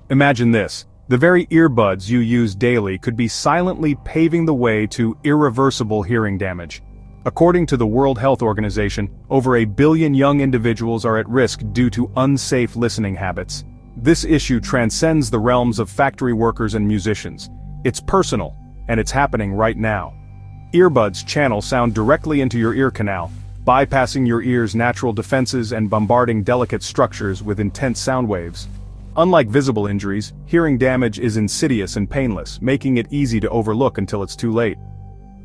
Imagine this. The very earbuds you use daily could be silently paving the way to irreversible hearing damage. According to the World Health Organization, over 1 billion young individuals are at risk due to unsafe listening habits. This issue transcends the realms of factory workers and musicians. It's personal, and it's happening right now. Earbuds channel sound directly into your ear canal, bypassing your ear's natural defenses and bombarding delicate structures with intense sound waves. Unlike visible injuries, hearing damage is insidious and painless, making it easy to overlook until it's too late.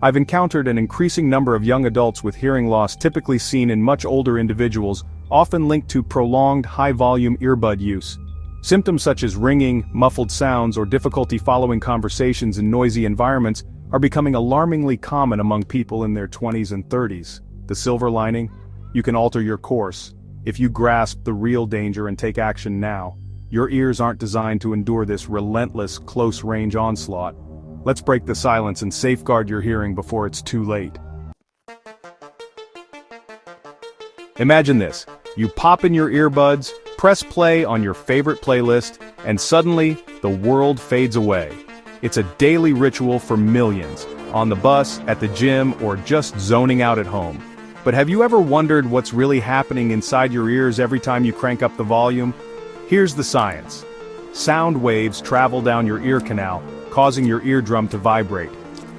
I've encountered an increasing number of young adults with hearing loss typically seen in much older individuals, often linked to prolonged high-volume earbud use. Symptoms such as ringing, muffled sounds, or difficulty following conversations in noisy environments are becoming alarmingly common among people in their 20s and 30s. The silver lining? You can alter your course. If you grasp the real danger and take action now, your ears aren't designed to endure this relentless, close-range onslaught. Let's break the silence and safeguard your hearing before it's too late. Imagine this. You pop in your earbuds, press play on your favorite playlist, and suddenly, the world fades away. It's a daily ritual for millions, on the bus, at the gym, or just zoning out at home. But have you ever wondered what's really happening inside your ears every time you crank up the volume? Here's the science. Sound waves travel down your ear canal, causing your eardrum to vibrate.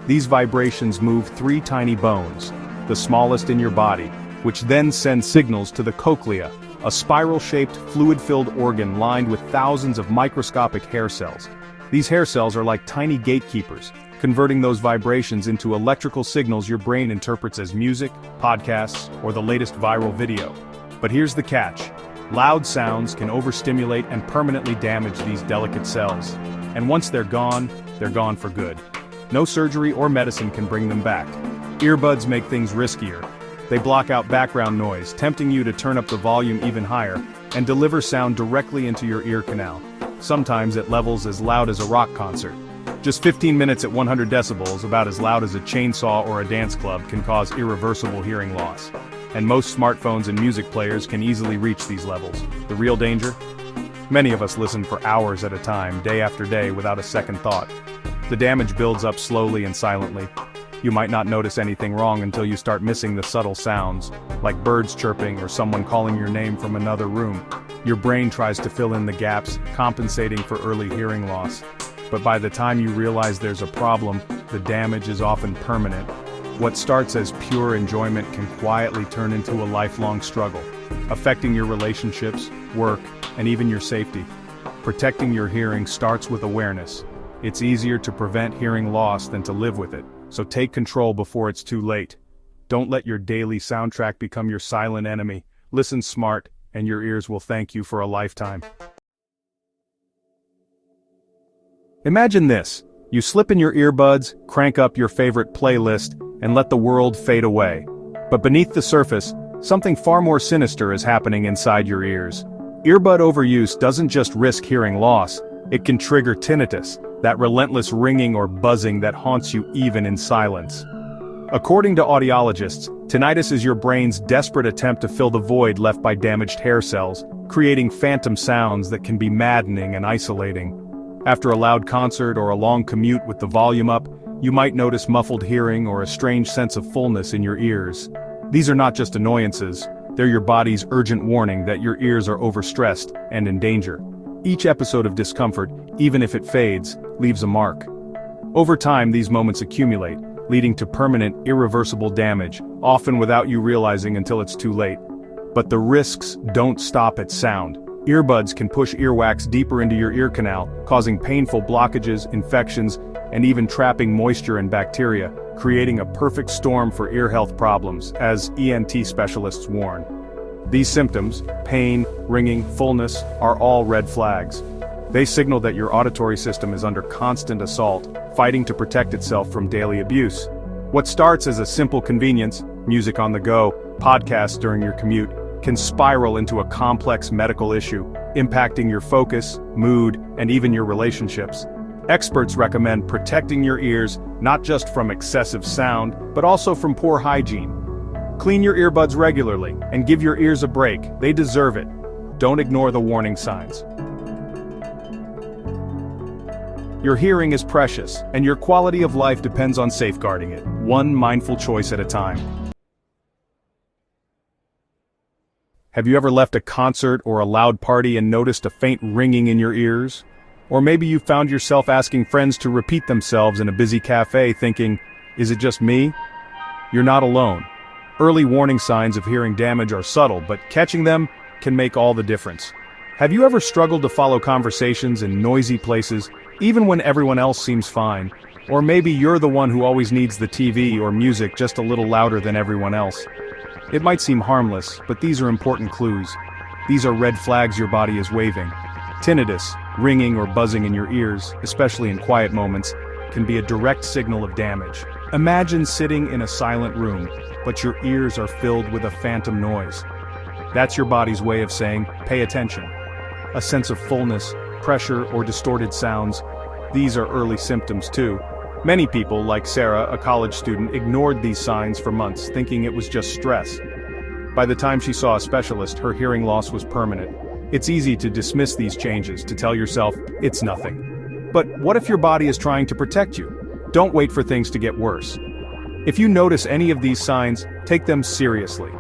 These vibrations move 3 tiny bones, the smallest in your body, which then send signals to the cochlea, a spiral-shaped, fluid-filled organ lined with thousands of microscopic hair cells. These hair cells are like tiny gatekeepers, converting those vibrations into electrical signals your brain interprets as music, podcasts, or the latest viral video. But here's the catch. Loud sounds can overstimulate and permanently damage these delicate cells. And once they're gone for good. No surgery or medicine can bring them back. Earbuds make things riskier. They block out background noise, tempting you to turn up the volume even higher, and deliver sound directly into your ear canal, sometimes at levels as loud as a rock concert. Just 15 minutes at 100 decibels, about as loud as a chainsaw or a dance club, can cause irreversible hearing loss. And most smartphones and music players can easily reach these levels. The real danger? Many of us listen for hours at a time, day after day, without a second thought. The damage builds up slowly and silently. You might not notice anything wrong until you start missing the subtle sounds, like birds chirping or someone calling your name from another room. Your brain tries to fill in the gaps, compensating for early hearing loss. But by the time you realize there's a problem, the damage is often permanent. What starts as pure enjoyment can quietly turn into a lifelong struggle, affecting your relationships, work, and even your safety. Protecting your hearing starts with awareness. It's easier to prevent hearing loss than to live with it, so take control before it's too late. Don't let your daily soundtrack become your silent enemy. Listen smart, and your ears will thank you for a lifetime. Imagine this. You slip in your earbuds, crank up your favorite playlist, and let the world fade away. But beneath the surface, something far more sinister is happening inside your ears. Earbud overuse doesn't just risk hearing loss, it can trigger tinnitus, that relentless ringing or buzzing that haunts you even in silence. According to audiologists, tinnitus is your brain's desperate attempt to fill the void left by damaged hair cells, creating phantom sounds that can be maddening and isolating. After a loud concert or a long commute with the volume up, you might notice muffled hearing or a strange sense of fullness in your ears. These are not just annoyances, they're your body's urgent warning that your ears are overstressed and in danger. Each episode of discomfort, even if it fades, leaves a mark. Over time, these moments accumulate, leading to permanent, irreversible damage, often without you realizing until it's too late. But the risks don't stop at sound. Earbuds can push earwax deeper into your ear canal, causing painful blockages, infections, and even trapping moisture and bacteria, creating a perfect storm for ear health problems, as ENT specialists warn. These symptoms, pain, ringing, fullness, are all red flags. They signal that your auditory system is under constant assault, fighting to protect itself from daily abuse. What starts as a simple convenience, music on the go, podcasts during your commute, can spiral into a complex medical issue, impacting your focus, mood, and even your relationships. Experts recommend protecting your ears not just from excessive sound, but also from poor hygiene. Clean your earbuds regularly and give your ears a break. They deserve it. Don't ignore the warning signs. Your hearing is precious, and your quality of life depends on safeguarding it, one mindful choice at a time. Have you ever left a concert or a loud party and noticed a faint ringing in your ears? Or maybe you found yourself asking friends to repeat themselves in a busy cafe thinking, is it just me? You're not alone. Early warning signs of hearing damage are subtle, but catching them can make all the difference. Have you ever struggled to follow conversations in noisy places, even when everyone else seems fine? Or maybe you're the one who always needs the TV or music just a little louder than everyone else. It might seem harmless, but these are important clues. These are red flags your body is waving. Tinnitus, ringing or buzzing in your ears, especially in quiet moments, can be a direct signal of damage. Imagine sitting in a silent room, but your ears are filled with a phantom noise. That's your body's way of saying, pay attention. A sense of fullness, pressure, or distorted sounds. These are early symptoms too. Many people, like Sarah, a college student, ignored these signs for months, thinking it was just stress. By the time she saw a specialist, her hearing loss was permanent. It's easy to dismiss these changes, to tell yourself, it's nothing. But what if your body is trying to protect you? Don't wait for things to get worse. If you notice any of these signs, take them seriously.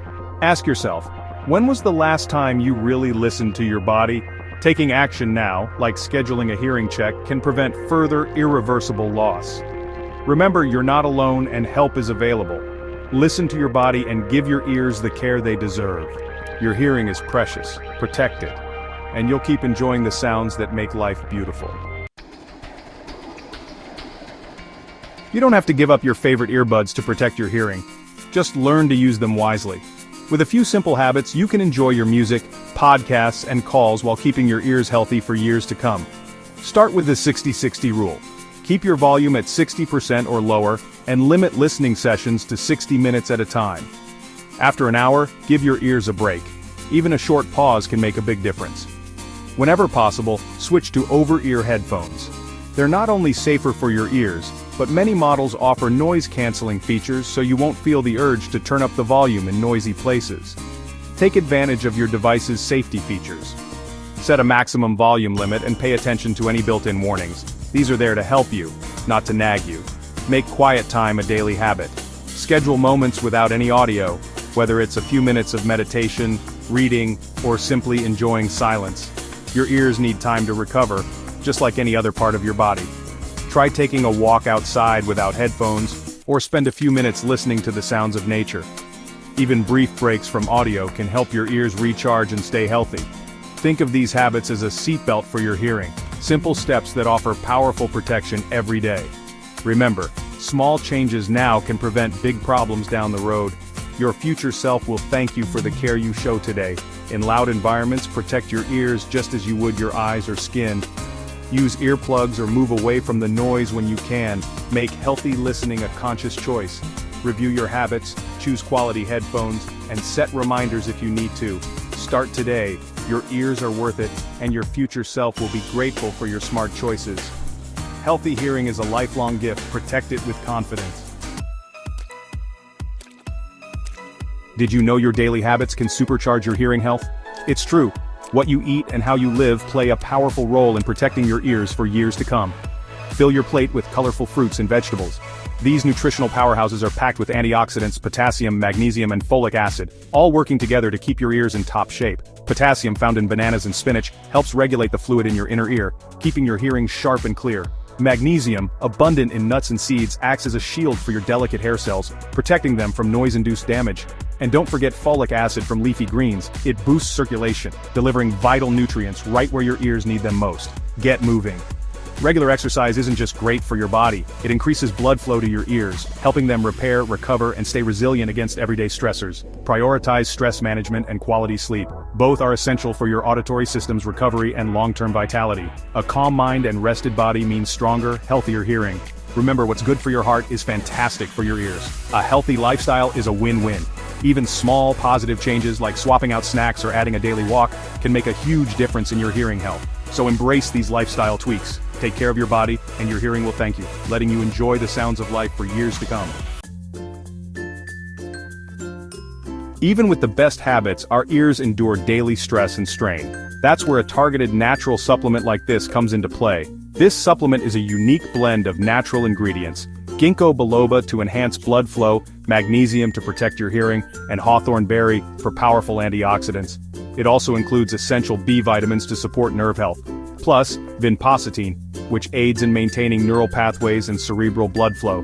Ask yourself, when was the last time you really listened to your body? Taking action now, like scheduling a hearing check, can prevent further irreversible loss. Remember, you're not alone and help is available. Listen to your body and give your ears the care they deserve. Your hearing is precious, protect it, and you'll keep enjoying the sounds that make life beautiful. You don't have to give up your favorite earbuds to protect your hearing. Just learn to use them wisely. With a few simple habits, you can enjoy your music, podcasts, and calls while keeping your ears healthy for years to come. Start with the 60-60 rule. Keep your volume at 60% or lower, and limit listening sessions to 60 minutes at a time. After an hour, give your ears a break. Even a short pause can make a big difference. Whenever possible, switch to over-ear headphones. They're not only safer for your ears, but many models offer noise-canceling features so you won't feel the urge to turn up the volume in noisy places. Take advantage of your device's safety features. Set a maximum volume limit and pay attention to any built-in warnings. These are there to help you, not to nag you. Make quiet time a daily habit. Schedule moments without any audio, whether it's a few minutes of meditation, reading, or simply enjoying silence. Your ears need time to recover, just like any other part of your body. Try taking a walk outside without headphones, or spend a few minutes listening to the sounds of nature. Even brief breaks from audio can help your ears recharge and stay healthy. Think of these habits as a seatbelt for your hearing, simple steps that offer powerful protection every day. Remember, small changes now can prevent big problems down the road. Your future self will thank you for the care you show today. In loud environments, protect your ears just as you would your eyes or skin. Use earplugs or move away from the noise when you can. Make healthy listening a conscious choice. Review your habits, choose quality headphones, and set reminders if you need to. Start today. Your ears are worth it, and your future self will be grateful for your smart choices. Healthy hearing is a lifelong gift. Protect it with confidence. Did you know your daily habits can supercharge your hearing health? It's true. What you eat and how you live play a powerful role in protecting your ears for years to come. Fill your plate with colorful fruits and vegetables. These nutritional powerhouses are packed with antioxidants, potassium, magnesium, and folic acid, all working together to keep your ears in top shape. Potassium, found in bananas and spinach, helps regulate the fluid in your inner ear, keeping your hearing sharp and clear. Magnesium, abundant in nuts and seeds, acts as a shield for your delicate hair cells, protecting them from noise-induced damage. And don't forget folic acid from leafy greens. It boosts circulation, delivering vital nutrients right where your ears need them most. Get moving. Regular exercise isn't just great for your body, it increases blood flow to your ears, helping them repair, recover, and stay resilient against everyday stressors. Prioritize stress management and quality sleep. Both are essential for your auditory system's recovery and long-term vitality. A calm mind and rested body means stronger, healthier hearing. Remember, what's good for your heart is fantastic for your ears. A healthy lifestyle is a win-win. Even small, positive changes like swapping out snacks or adding a daily walk can make a huge difference in your hearing health. So embrace these lifestyle tweaks. Take care of your body, and your hearing will thank you, letting you enjoy the sounds of life for years to come. Even with the best habits, our ears endure daily stress and strain. That's where a targeted natural supplement like this comes into play. This supplement is a unique blend of natural ingredients: ginkgo biloba to enhance blood flow, magnesium to protect your hearing, and hawthorn berry for powerful antioxidants. It also includes essential B vitamins to support nerve health, plus vinpocetine, which aids in maintaining neural pathways and cerebral blood flow.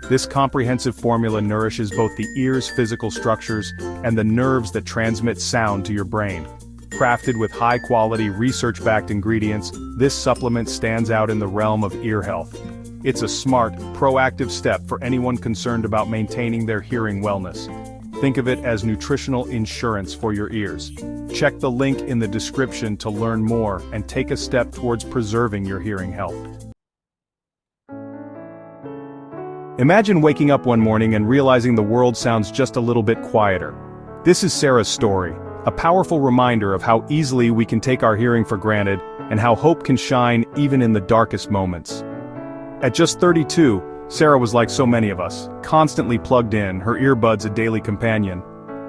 This comprehensive formula nourishes both the ear's physical structures and the nerves that transmit sound to your brain. Crafted with high-quality, research-backed ingredients, this supplement stands out in the realm of ear health. It's a smart, proactive step for anyone concerned about maintaining their hearing wellness. Think of it as nutritional insurance for your ears. Check the link in the description to learn more and take a step towards preserving your hearing health. Imagine waking up one morning and realizing the world sounds just a little bit quieter. This is Sarah's story, a powerful reminder of how easily we can take our hearing for granted and how hope can shine even in the darkest moments. At just 32, Sarah was like so many of us, constantly plugged in, her earbuds a daily companion.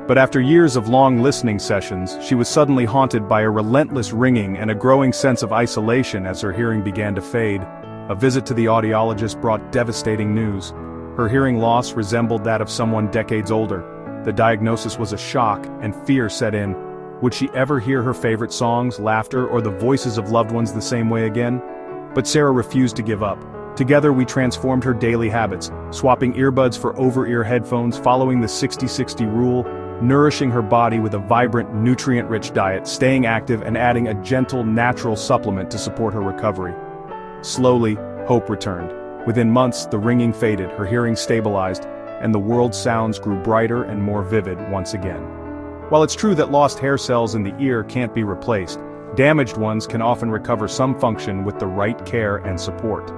But after years of long listening sessions, she was suddenly haunted by a relentless ringing and a growing sense of isolation as her hearing began to fade. A visit to the audiologist brought devastating news. Her hearing loss resembled that of someone decades older. The diagnosis was a shock, and fear set in. Would she ever hear her favorite songs, laughter, or the voices of loved ones the same way again? But Sarah refused to give up. Together we transformed her daily habits, swapping earbuds for over-ear headphones, following the 60-60 rule, nourishing her body with a vibrant, nutrient-rich diet, staying active and adding a gentle, natural supplement to support her recovery. Slowly, hope returned. Within months, the ringing faded, her hearing stabilized, and the world's sounds grew brighter and more vivid once again. While it's true that lost hair cells in the ear can't be replaced, damaged ones can often recover some function with the right care and support.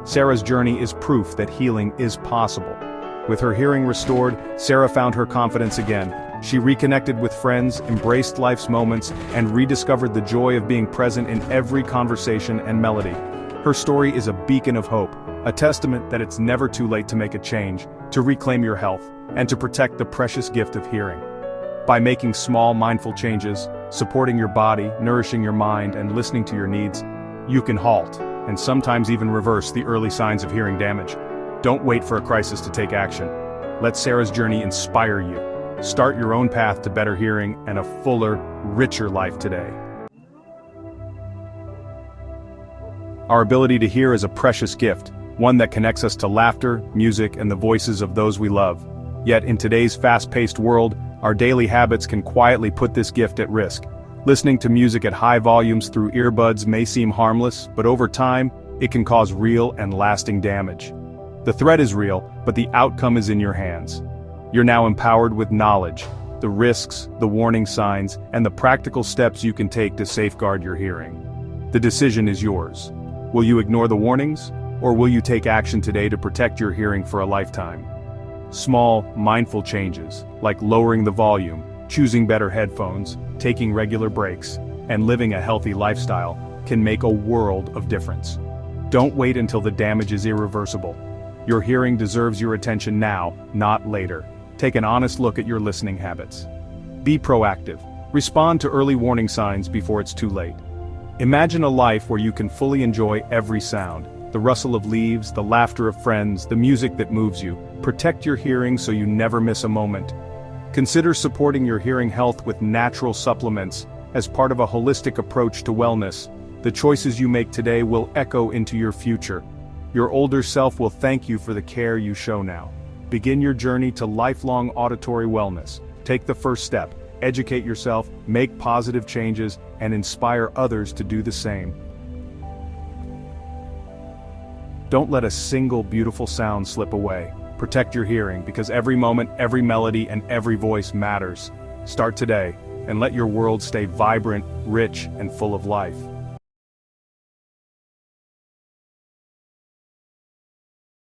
Sarah's journey is proof that healing is possible. With her hearing restored, Sarah found her confidence again. She reconnected with friends, embraced life's moments, and rediscovered the joy of being present in every conversation and melody. Her story is a beacon of hope, a testament that it's never too late to make a change, to reclaim your health, and to protect the precious gift of hearing. By making small, mindful changes, supporting your body, nourishing your mind, and listening to your needs, you can halt, and sometimes even reverse the early signs of hearing damage. Don't wait for a crisis to take action. Let Sarah's journey inspire you. Start your own path to better hearing and a fuller, richer life today. Our ability to hear is a precious gift, one that connects us to laughter, music, and the voices of those we love. Yet in today's fast-paced world, our daily habits can quietly put this gift at risk. Listening to music at high volumes through earbuds may seem harmless, but over time, it can cause real and lasting damage. The threat is real, but the outcome is in your hands. You're now empowered with knowledge, the risks, the warning signs, and the practical steps you can take to safeguard your hearing. The decision is yours. Will you ignore the warnings, or will you take action today to protect your hearing for a lifetime? Small, mindful changes, like lowering the volume, choosing better headphones, taking regular breaks, and living a healthy lifestyle, can make a world of difference. Don't wait until the damage is irreversible. Your hearing deserves your attention now, not later. Take an honest look at your listening habits. Be proactive. Respond to early warning signs before it's too late. Imagine a life where you can fully enjoy every sound. The rustle of leaves, the laughter of friends, the music that moves you. Protect your hearing so you never miss a moment. Consider supporting your hearing health with natural supplements as part of a holistic approach to wellness. The choices you make today will echo into your future. Your older self will thank you for the care you show now. Begin your journey to lifelong auditory wellness. Take the first step. Educate yourself, make positive changes, and inspire others to do the same. Don't let a single beautiful sound slip away. Protect your hearing, because every moment, every melody, and every voice matters. Start today, and let your world stay vibrant, rich, and full of life.